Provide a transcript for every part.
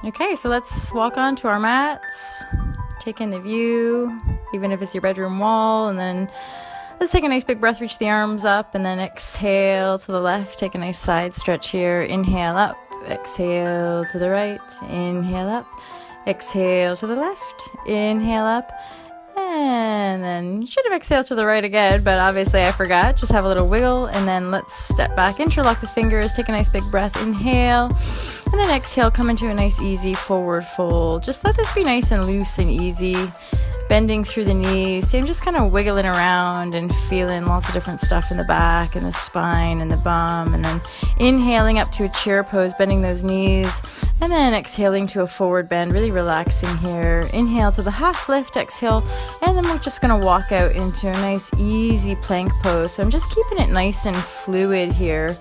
Okay, so let's walk on to our mats, take in the view, even if it's your bedroom wall, and then let's take a nice big breath, reach the arms up, and then exhale to the left, take a nice side stretch here, inhale up, exhale to the right, inhale up, exhale to the left, inhale up, and then you should have exhaled to the right again, but obviously I forgot. Just have a little wiggle, and then let's step back, interlock the fingers, take a nice big breath, inhale, and then exhale, come into a nice easy forward fold. Just let this be nice and loose and easy, bending through the knees. See, I'm just kind of wiggling around and feeling lots of different stuff in the back and the spine and the bum, and then inhaling up to a chair pose, bending those knees, and then exhaling to a forward bend, really relaxing here. Inhale to the half lift, exhale, and then we're just going to walk out into a nice easy plank pose. So I'm just keeping it nice and fluid here.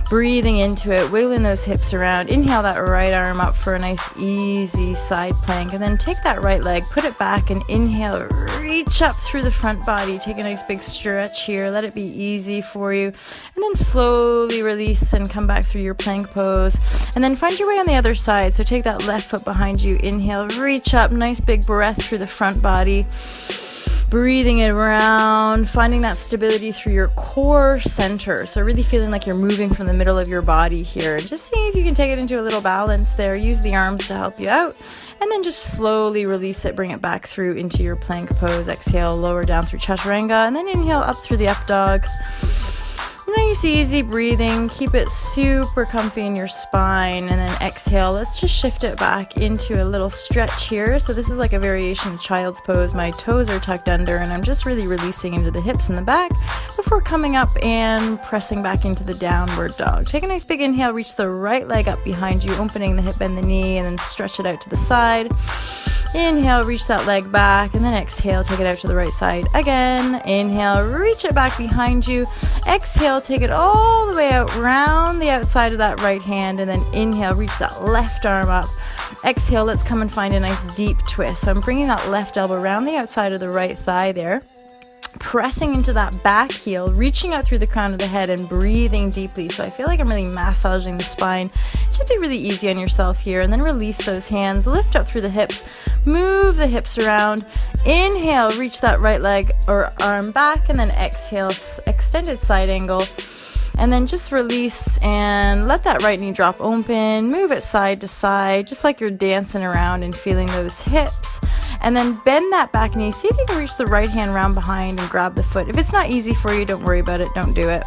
Breathing into it, wiggling those hips around. Inhale that right arm up for a nice easy side plank, and then take that right leg, put it back, and inhale, reach up through the front body. Take a nice big stretch here, let it be easy for you, and then slowly release and come back through your plank pose, and then find your way on the other side. So take that left foot behind you, inhale, reach up, nice big breath through the front body. Breathing it around, finding that stability through your core center. So really feeling like you're moving from the middle of your body here. Just seeing if you can take it into a little balance there. Use the arms to help you out. And then just slowly release it, bring it back through into your plank pose. Exhale, lower down through chaturanga, and then inhale up through the up dog. Nice easy breathing, keep it super comfy in your spine, and then exhale. Let's just shift it back into a little stretch here. So this is like a variation of child's pose. My toes are tucked under, and I'm just really releasing into the hips and the back before coming up and pressing back into the downward dog. Take a nice big inhale, reach the right leg up behind you, opening the hip, bend the knee, and then stretch it out to the side. Inhale, reach that leg back, and then exhale, take it out to the right side again. Inhale, reach it back behind you. Exhale, take it all the way out, round the outside of that right hand, and then inhale, reach that left arm up. Exhale, let's come and find a nice deep twist. So I'm bringing that left elbow around the outside of the right thigh there. Pressing into that back heel, reaching out through the crown of the head and breathing deeply. So I feel like I'm really massaging the spine. Just be really easy on yourself here, and then release those hands, lift up through the hips, move the hips around. Inhale, reach that right leg or arm back, and then exhale, extended side angle. And then just release and let that right knee drop open, move it side to side, just like you're dancing around and feeling those hips. And then bend that back knee. See if you can reach the right hand round behind and grab the foot. If it's not easy for you, don't worry about it, don't do it.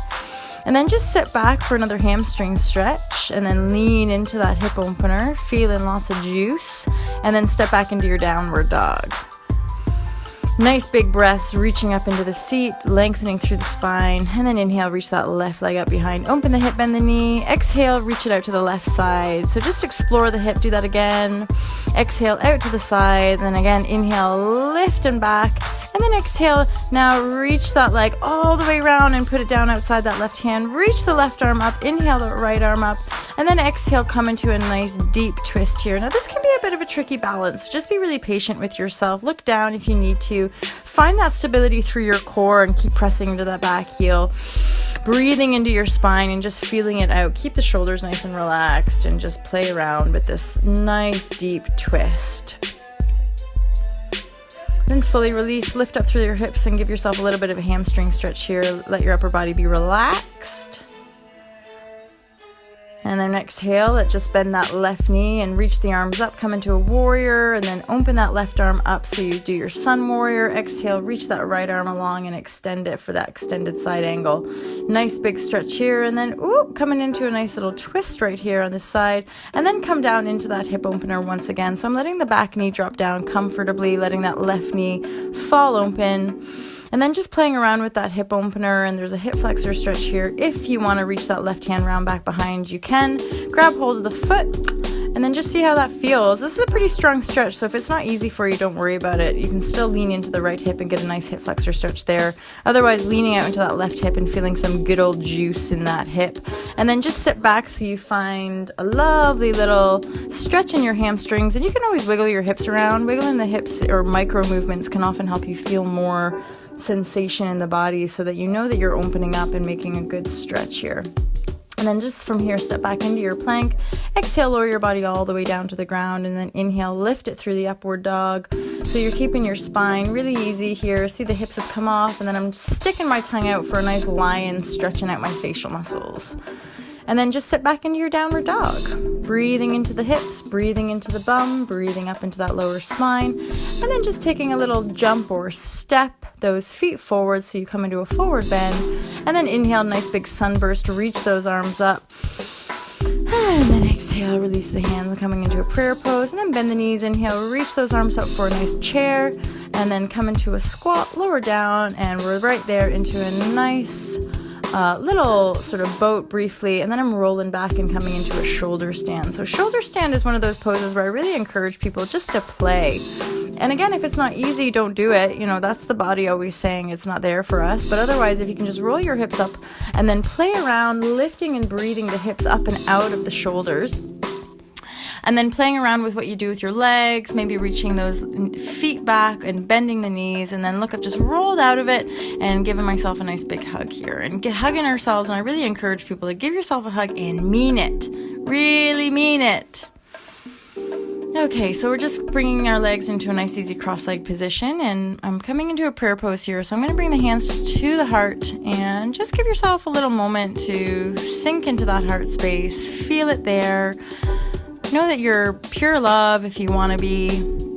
And then just sit back for another hamstring stretch, and then lean into that hip opener, feeling lots of juice, and then step back into your downward dog. Nice big breaths, reaching up into the seat, lengthening through the spine, and then inhale, reach that left leg up behind, open the hip, bend the knee. Exhale, reach it out to the left side. So just explore the hip, do that again. Exhale, out to the side, then again, inhale, lift and back, and then exhale. Now reach that leg all the way around and put it down outside that left hand. Reach the left arm up, inhale the right arm up, and then exhale, come into a nice deep twist here. Now this can be a bit of a tricky balance. Just be really patient with yourself. Look down if you need to. Find that stability through your core and keep pressing into that back heel. Breathing into your spine and just feeling it out. Keep the shoulders nice and relaxed and just play around with this nice deep twist. Then slowly release, lift up through your hips and give yourself a little bit of a hamstring stretch here. Let your upper body be relaxed. And then exhale, let just bend that left knee and reach the arms up, come into a warrior, and then open that left arm up so you do your sun warrior. Exhale, reach that right arm along and extend it for that extended side angle. Nice big stretch here, and then coming into a nice little twist right here on this side, and then come down into that hip opener once again. So I'm letting the back knee drop down comfortably, letting that left knee fall open. And then just playing around with that hip opener, and there's a hip flexor stretch here. If you want to reach that left hand round back behind, you can. Grab hold of the foot, and then just see how that feels. This is a pretty strong stretch, so if it's not easy for you, don't worry about it. You can still lean into the right hip and get a nice hip flexor stretch there. Otherwise, leaning out into that left hip and feeling some good old juice in that hip. And then just sit back so you find a lovely little stretch in your hamstrings. And you can always wiggle your hips around. Wiggling the hips or micro movements can often help you feel more sensation in the body so that you know that you're opening up and making a good stretch here. And then just from here, step back into your plank. Exhale, lower your body all the way down to the ground, and then inhale, lift it through the upward dog. So you're keeping your spine really easy here. See the hips have come off, and then I'm sticking my tongue out for a nice lion, stretching out my facial muscles. And then just sit back into your downward dog. Breathing into the hips, breathing into the bum, breathing up into that lower spine. And then just taking a little jump or step those feet forward so you come into a forward bend. And then inhale, nice big sunburst to reach those arms up. And then exhale, release the hands, coming into a prayer pose. And then bend the knees, inhale, reach those arms up for a nice chair. And then come into a squat, lower down, and we're right there into a nice little sort of boat briefly, and then I'm rolling back and coming into a shoulder stand. So shoulder stand is one of those poses where I really encourage people just to play. And again, if it's not easy, don't do it. You know, that's the body always saying it's not there for us. But otherwise, if you can just roll your hips up and then play around, lifting and breathing the hips up and out of the shoulders. And then playing around with what you do with your legs, maybe reaching those feet back and bending the knees, and then look up, just rolled out of it and giving myself a nice big hug here. And hugging ourselves, and I really encourage people to give yourself a hug and mean it. Really mean it. Okay, so we're just bringing our legs into a nice easy cross-legged position, and I'm coming into a prayer pose here. So I'm going to bring the hands to the heart and just give yourself a little moment to sink into that heart space. Feel it there. Know that you're pure love if you want to be,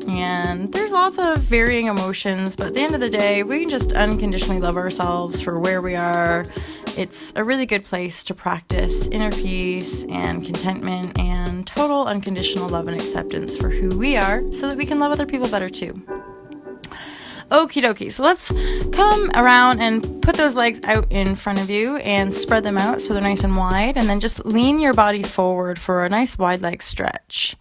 and there's lots of varying emotions, but at the end of the day, we can just unconditionally love ourselves for where we are. It's a really good place to practice inner peace and contentment and total unconditional love and acceptance for who we are so that we can love other people better too. Okie dokie, so let's come around and put those legs out in front of you and spread them out so they're nice and wide, and then just lean your body forward for a nice wide leg stretch.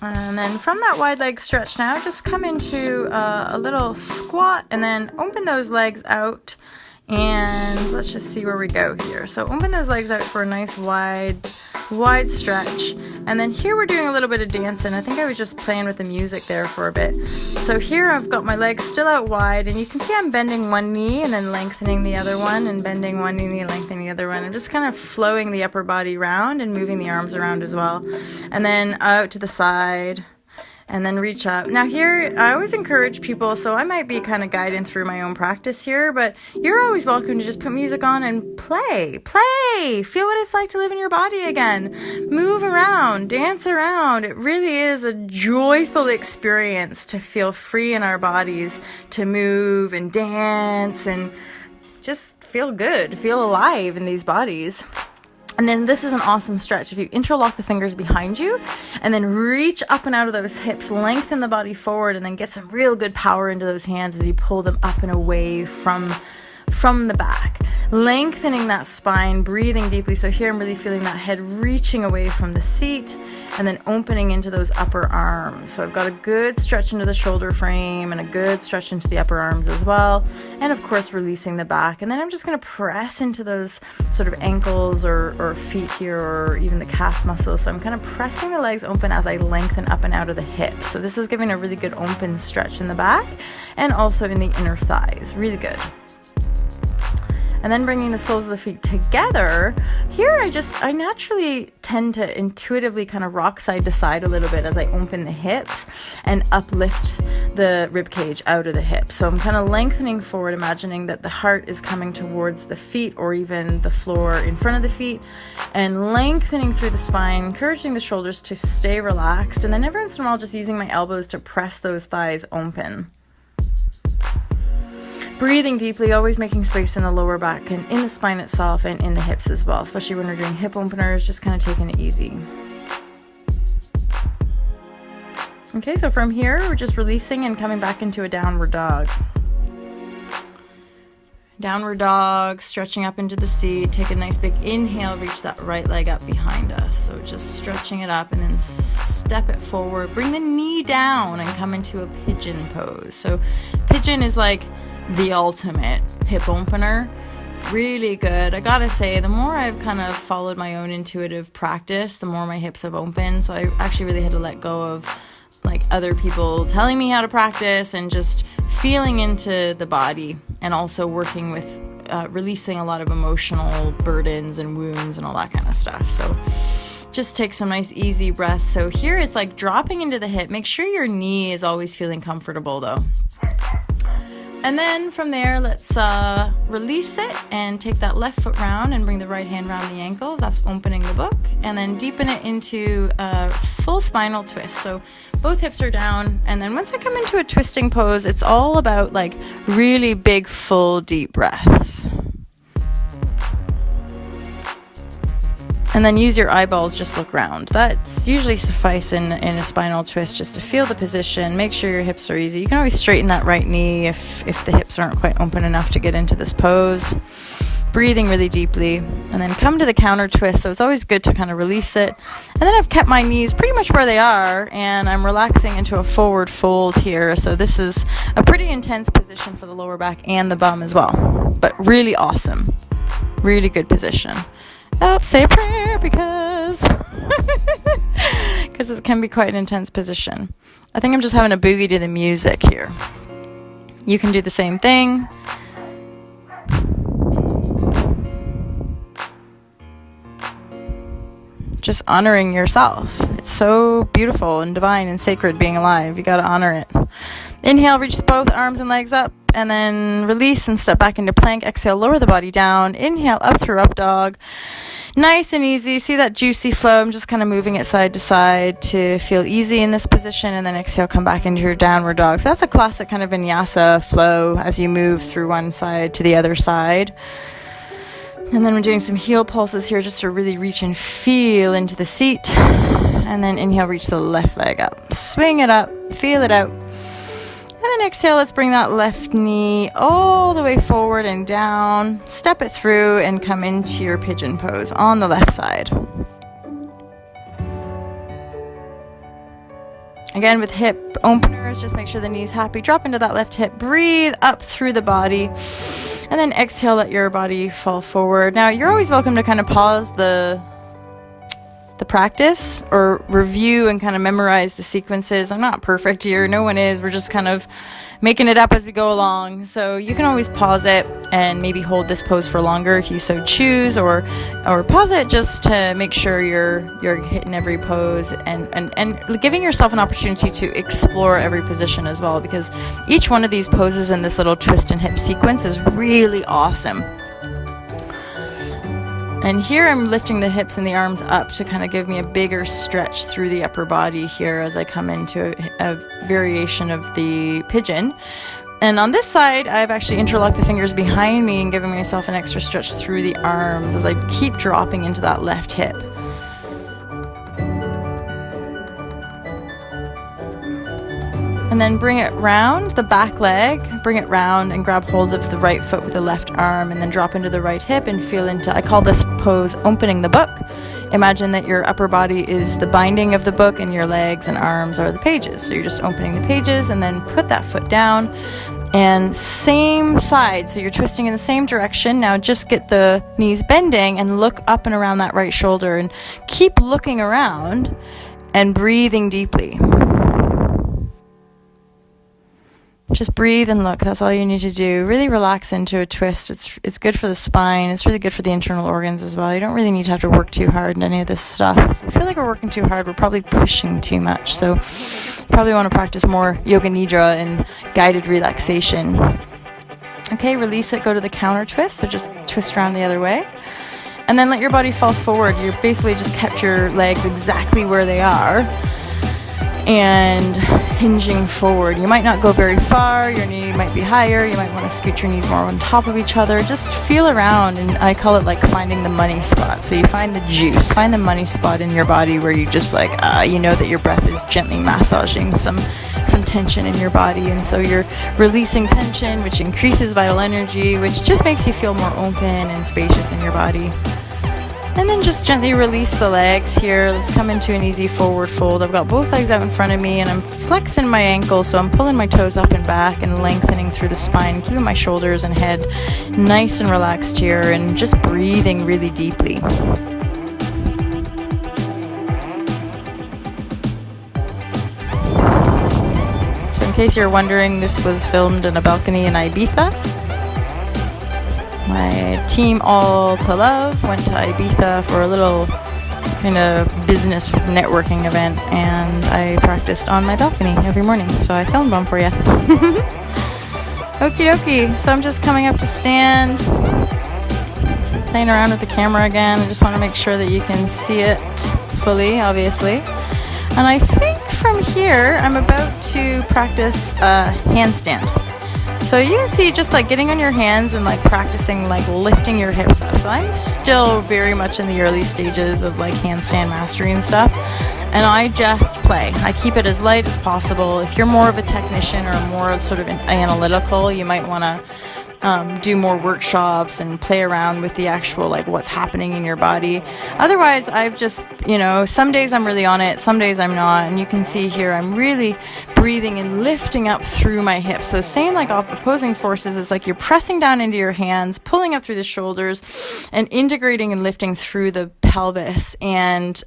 And then from that wide leg stretch now, just come into a little squat and then open those legs out. And let's just see where we go here. So open those legs out for a nice wide stretch. And then here we're doing a little bit of dancing. I think I was just playing with the music there for a bit. So here I've got my legs still out wide, and you can see I'm bending one knee and then lengthening the other one, and bending one knee and lengthening the other one. I'm just kind of flowing the upper body around and moving the arms around as well. And then out to the side. And then reach up. Now here, I always encourage people, so I might be kind of guiding through my own practice here, but you're always welcome to just put music on and play. Feel what it's like to live in your body again. Move around, dance around. It really is a joyful experience to feel free in our bodies, to move and dance and just feel good, feel alive in these bodies. And then this is an awesome stretch. If you interlock the fingers behind you and then reach up and out of those hips, lengthen the body forward, and then get some real good power into those hands as you pull them up and away from the back. Lengthening that spine, breathing deeply. So here I'm really feeling that head reaching away from the seat and then opening into those upper arms. So I've got a good stretch into the shoulder frame and a good stretch into the upper arms as well. And of course, releasing the back. And then I'm just going to press into those sort of ankles or feet here, or even the calf muscles. So I'm kind of pressing the legs open as I lengthen up and out of the hips. So this is giving a really good open stretch in the back and also in the inner thighs. Really good. And then bringing the soles of the feet together. Here I naturally tend to intuitively kind of rock side to side a little bit as I open the hips and uplift the rib cage out of the hips. So I'm kind of lengthening forward, imagining that the heart is coming towards the feet or even the floor in front of the feet, and lengthening through the spine, encouraging the shoulders to stay relaxed, and then every once in a while just using my elbows to press those thighs open. Breathing deeply, always making space in the lower back and in the spine itself and in the hips as well, especially when we're doing hip openers, just kind of taking it easy. Okay, so from here, we're just releasing and coming back into a downward dog. Downward dog, stretching up into the seat. Take a nice big inhale, reach that right leg up behind us. So just stretching it up and then step it forward. Bring the knee down and come into a pigeon pose. So pigeon is like the ultimate hip opener. Really good. I gotta say, the more I've kind of followed my own intuitive practice, the more my hips have opened. So I actually really had to let go of like other people telling me how to practice and just feeling into the body, and also working with releasing a lot of emotional burdens and wounds and all that kind of stuff. So just take some nice easy breaths. So here it's like dropping into the hip. Make sure your knee is always feeling comfortable though. And then from there, let's release it and take that left foot round and bring the right hand around the ankle. That's opening the book. And then deepen it into a full spinal twist. So both hips are down. And then once I come into a twisting pose, it's all about like really big, full, deep breaths. And then use your eyeballs, just look round. That's usually suffice in a spinal twist, just to feel the position, make sure your hips are easy. You can always straighten that right knee if the hips aren't quite open enough to get into this pose. Breathing really deeply, and then come to the counter twist. So it's always good to kind of release it. And then I've kept my knees pretty much where they are, and I'm relaxing into a forward fold here. So this is a pretty intense position for the lower back and the bum as well, but really awesome. Really good position. Oh, say a prayer because it can be quite an intense position. I think I'm just having a boogie to the music here. You can do the same thing. Just honoring yourself. It's so beautiful and divine and sacred being alive. You got to honor it. Inhale, reach both arms and legs up, and then release and step back into plank. Exhale, lower the body down. Inhale, up through up dog. Nice and easy. See that juicy flow? I'm just kind of moving it side to side to feel easy in this position, and then exhale, come back into your downward dog. So that's a classic kind of vinyasa flow as you move through one side to the other side. And then we're doing some heel pulses here just to really reach and feel into the seat. And then inhale, reach the left leg up. Swing it up, feel it out. And then exhale, let's bring that left knee all the way forward and down. Step it through and come into your pigeon pose on the left side. Again, with hip openers, just make sure the knee's happy. Drop into that left hip. Breathe up through the body. And then exhale, let your body fall forward. Now, you're always welcome to kind of pause the practice or review and kind of memorize the sequences. I'm not perfect here. No one is. We're just kind of making it up as we go along. So you can always pause it and maybe hold this pose for longer if you so choose, or pause it just to make sure you're hitting every pose and giving yourself an opportunity to explore every position as well, because each one of these poses in this little twist and hip sequence is really awesome. And here I'm lifting the hips and the arms up to kind of give me a bigger stretch through the upper body here as I come into a variation of the pigeon. And on this side, I've actually interlocked the fingers behind me and given myself an extra stretch through the arms as I keep dropping into that left hip. And then bring it round the back leg, bring it round and grab hold of the right foot with the left arm, and then drop into the right hip and feel into, I call this pose opening the book. Imagine that your upper body is the binding of the book and your legs and arms are the pages. So you're just opening the pages, and then put that foot down and same side. So you're twisting in the same direction. Now just get the knees bending and look up and around that right shoulder, and keep looking around and breathing deeply. Just breathe and look. That's all you need to do. Really relax into a twist. It's good for the spine. It's really good for the internal organs as well. You don't really need to have to work too hard in any of this stuff. If we feel like we're working too hard, we're probably pushing too much. So you probably want to practice more yoga nidra and guided relaxation. Okay, release it. Go to the counter twist. So just twist around the other way. And then let your body fall forward. You basically just kept your legs exactly where they are and hinging forward. You might not go very far. Your knee might be higher. You might want to scoot your knees more on top of each other. Just feel around, and I call it like finding the money spot. So you find the juice, find the money spot in your body where you just like, you know that your breath is gently massaging some tension in your body, and so you're releasing tension, which increases vital energy, which just makes you feel more open and spacious in your body. And then just gently release the legs here. Let's come into an easy forward fold. I've got both legs out in front of me and I'm flexing my ankle, so I'm pulling my toes up and back and lengthening through the spine, keeping my shoulders and head nice and relaxed here, and just breathing really deeply. So in case you're wondering, this was filmed in a balcony in Ibiza. My team, All to Love, went to Ibiza for a little kind of business networking event, and I practiced on my balcony every morning, so I filmed one for you. Okie dokie, so I'm just coming up to stand, playing around with the camera again. I just want to make sure that you can see it fully, obviously. And I think from here, I'm about to practice a handstand. So you can see just like getting on your hands and like practicing like lifting your hips up. So I'm still very much in the early stages of like handstand mastery and stuff. And I just play. I keep it as light as possible. If you're more of a technician or more sort of analytical, you might want to do more workshops and play around with the actual like what's happening in your body. Otherwise, I've just, some days I'm really on it, some days I'm not. And you can see here I'm really breathing and lifting up through my hips. So same like opposing forces, it's like you're pressing down into your hands, pulling up through the shoulders, and integrating and lifting through the pelvis and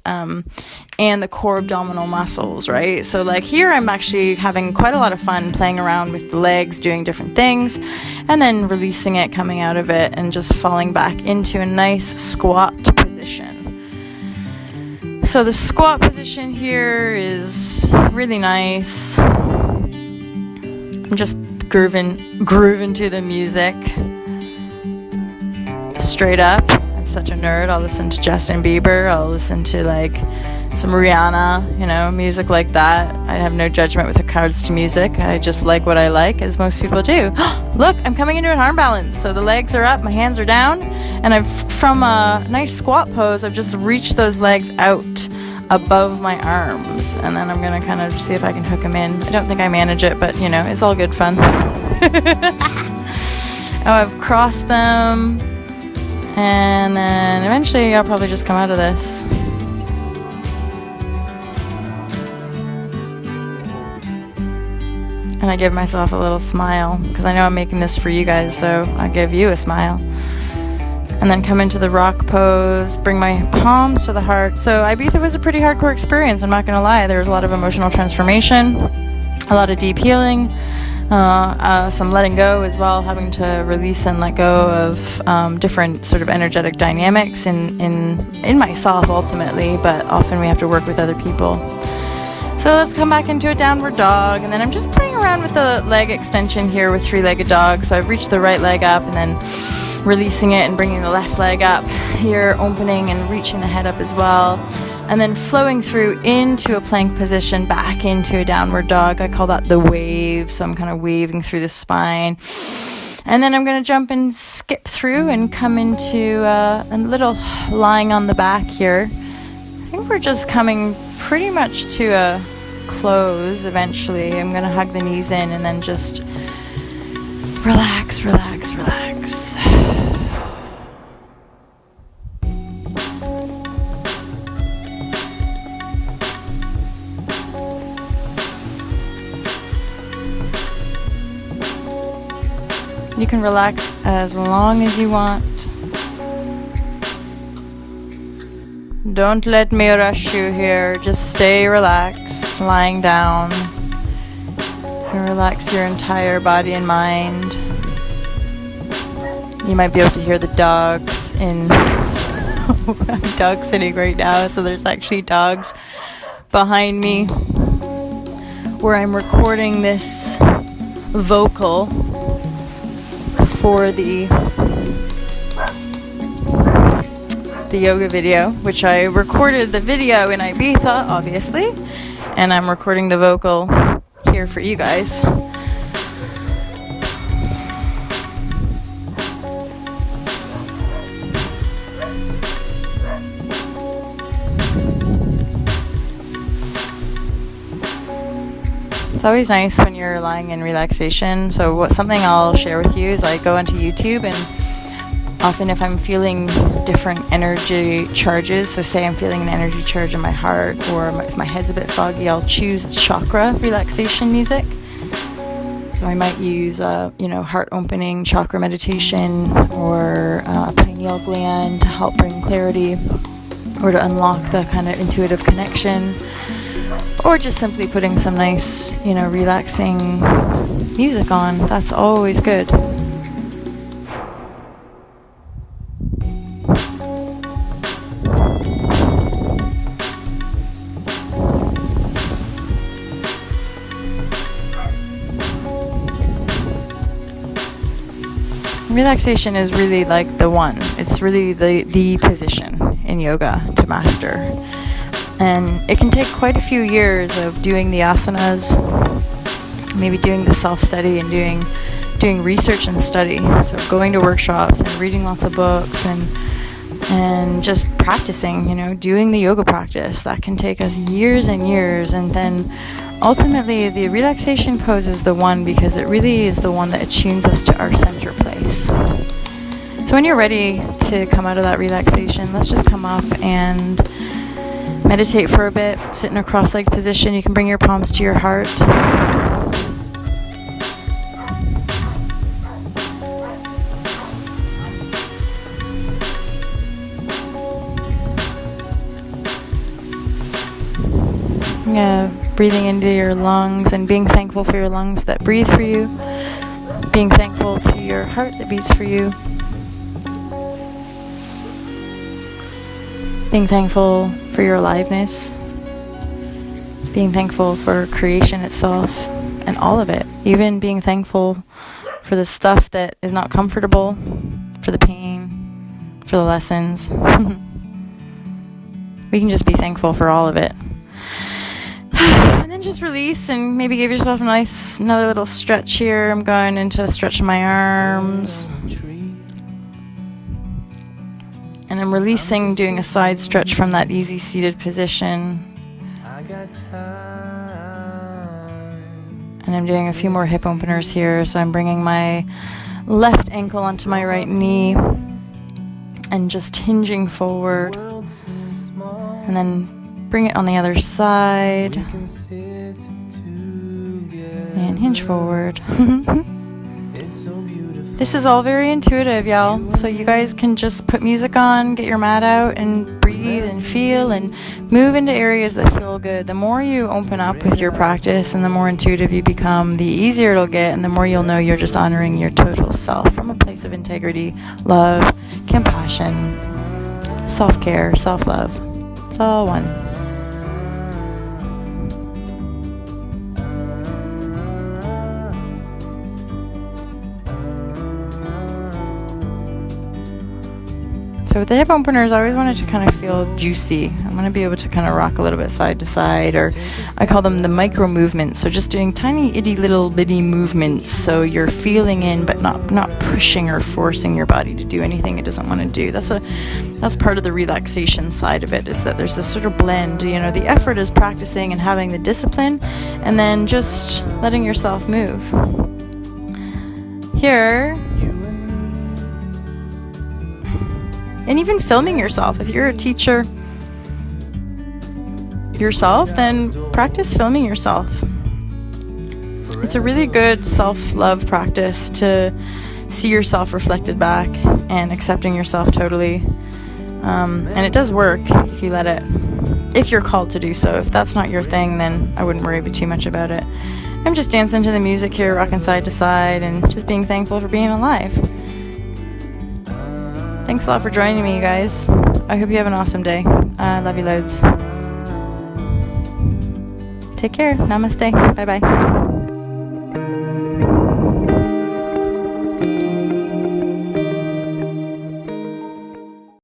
the core abdominal muscles, right? So like here I'm actually having quite a lot of fun playing around with the legs, doing different things, and then releasing it, coming out of it, and just falling back into a nice squat position. So the squat position here is really nice. I'm just grooving to the music. Straight up. I'm such a nerd. I'll listen to Justin Bieber. I'll listen to like some Rihanna, music like that. I have no judgment with regards to music. I just like what I like, as most people do. Look, I'm coming into an arm balance. So the legs are up, my hands are down, and from a nice squat pose, I've just reached those legs out above my arms. And then I'm going to kind of see if I can hook them in. I don't think I manage it, but, it's all good fun. I've crossed them. And then eventually I'll probably just come out of this. And I give myself a little smile because I know I'm making this for you guys, so I'll give you a smile. And then come into the rock pose, bring my palms to the heart. So Ibiza was a pretty hardcore experience, I'm not going to lie. There was a lot of emotional transformation, a lot of deep healing, some letting go as well, having to release and let go of different sort of energetic dynamics in myself ultimately, but often we have to work with other people. So let's come back into a downward dog, and then I'm just playing around with the leg extension here with three-legged dog. So I've reached the right leg up and then releasing it and bringing the left leg up here, opening and reaching the head up as well, and then flowing through into a plank position, back into a downward dog. I call that the wave, so I'm kind of waving through the spine. And then I'm going to jump and skip through and come into a little lying on the back here. I think we're just coming pretty much to a close eventually. I'm going to hug the knees in and then just relax, relax, relax. You can relax as long as you want. Don't let me rush you here. Just stay relaxed, lying down. And relax your entire body and mind. You might be able to hear the dogs in... I'm dog sitting right now, so there's actually dogs behind me where I'm recording this vocal for the yoga video, which I recorded the video in Ibiza, obviously, and I'm recording the vocal here for you guys. It's always nice when you're lying in relaxation. So something I'll share with you is I go onto YouTube and Often if I'm feeling different energy charges, so say I'm feeling an energy charge in my heart, or if my head's a bit foggy, I'll choose chakra relaxation music. So I might use heart opening chakra meditation, or pineal gland to help bring clarity, or to unlock the kind of intuitive connection, or just simply putting some nice, relaxing music on. That's always good. Relaxation is really like the one. It's really the position in yoga to master. And it can take quite a few years of doing the asanas, maybe doing the self-study and doing research and study. So going to workshops and reading lots of books and just practicing, doing the yoga practice. That can take us years and years. And then ultimately the relaxation pose is the one, because it really is the one that attunes us to our center place. So when you're ready to come out of that relaxation, let's just come up and meditate for a bit. Sit in a cross-legged position. You can bring your palms to your heart. Breathing into your lungs and being thankful for your lungs that breathe for you. Being thankful to your heart that beats for you. Being thankful for your aliveness. Being thankful for creation itself and all of it. Even being thankful for the stuff that is not comfortable, for the pain, for the lessons. We can just be thankful for all of it. And then just release and maybe give yourself another little stretch here. I'm going into stretching my arms. And I'm releasing, doing a side stretch from that easy seated position. And I'm doing a few more hip openers here. So I'm bringing my left ankle onto my right knee and just hinging forward. And then bring it on the other side. And hinge forward. This is all very intuitive, y'all. So you guys can just put music on, get your mat out, and breathe and feel and move into areas that feel good. The more you open up with your practice and the more intuitive you become, the easier it'll get, and the more you'll know you're just honoring your total self from a place of integrity, love, compassion, self-care, self-love. It's all one. So with the hip openers, I always wanted to kind of feel juicy. I'm going to be able to kind of rock a little bit side to side, or I call them the micro movements. So just doing tiny itty little bitty movements. So you're feeling in, but not pushing or forcing your body to do anything it doesn't want to do. That's part of the relaxation side of it, is that there's this sort of blend. The effort is practicing and having the discipline, and then just letting yourself move. Here. And even filming yourself. If you're a teacher yourself, then practice filming yourself. It's a really good self-love practice to see yourself reflected back and accepting yourself totally. And it does work if you let it, if you're called to do so. If that's not your thing, then I wouldn't worry too much about it. I'm just dancing to the music here, rocking side to side, and just being thankful for being alive. Thanks a lot for joining me, you guys. I hope you have an awesome day. Love you loads. Take care. Namaste. Bye-bye.